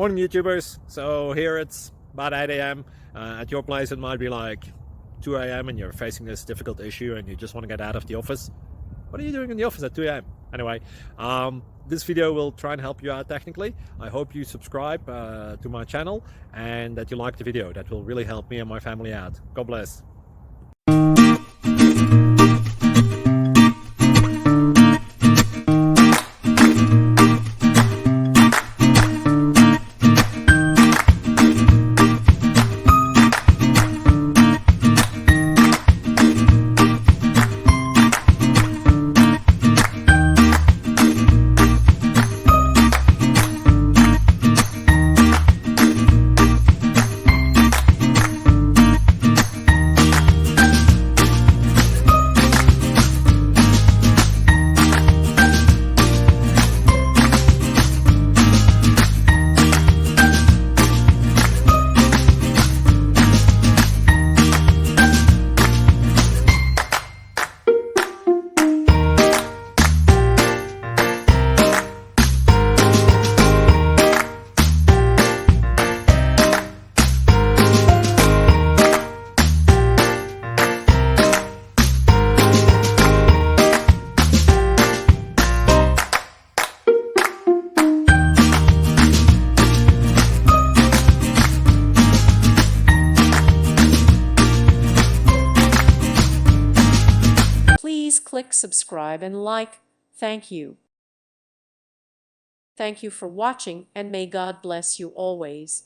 Morning YouTubers. So here it's about 8 a.m. At your place it might be like 2 a.m. and you're facing this difficult issue and you just want to get out of the office. What are you doing in the office at 2 a.m.? Anyway, this video will try and help you out technically. I hope you subscribe to my channel and that you like the video. That will really help me and my family out. God bless. Please click subscribe and like. Thank you. Thank you for watching, and may God bless you always.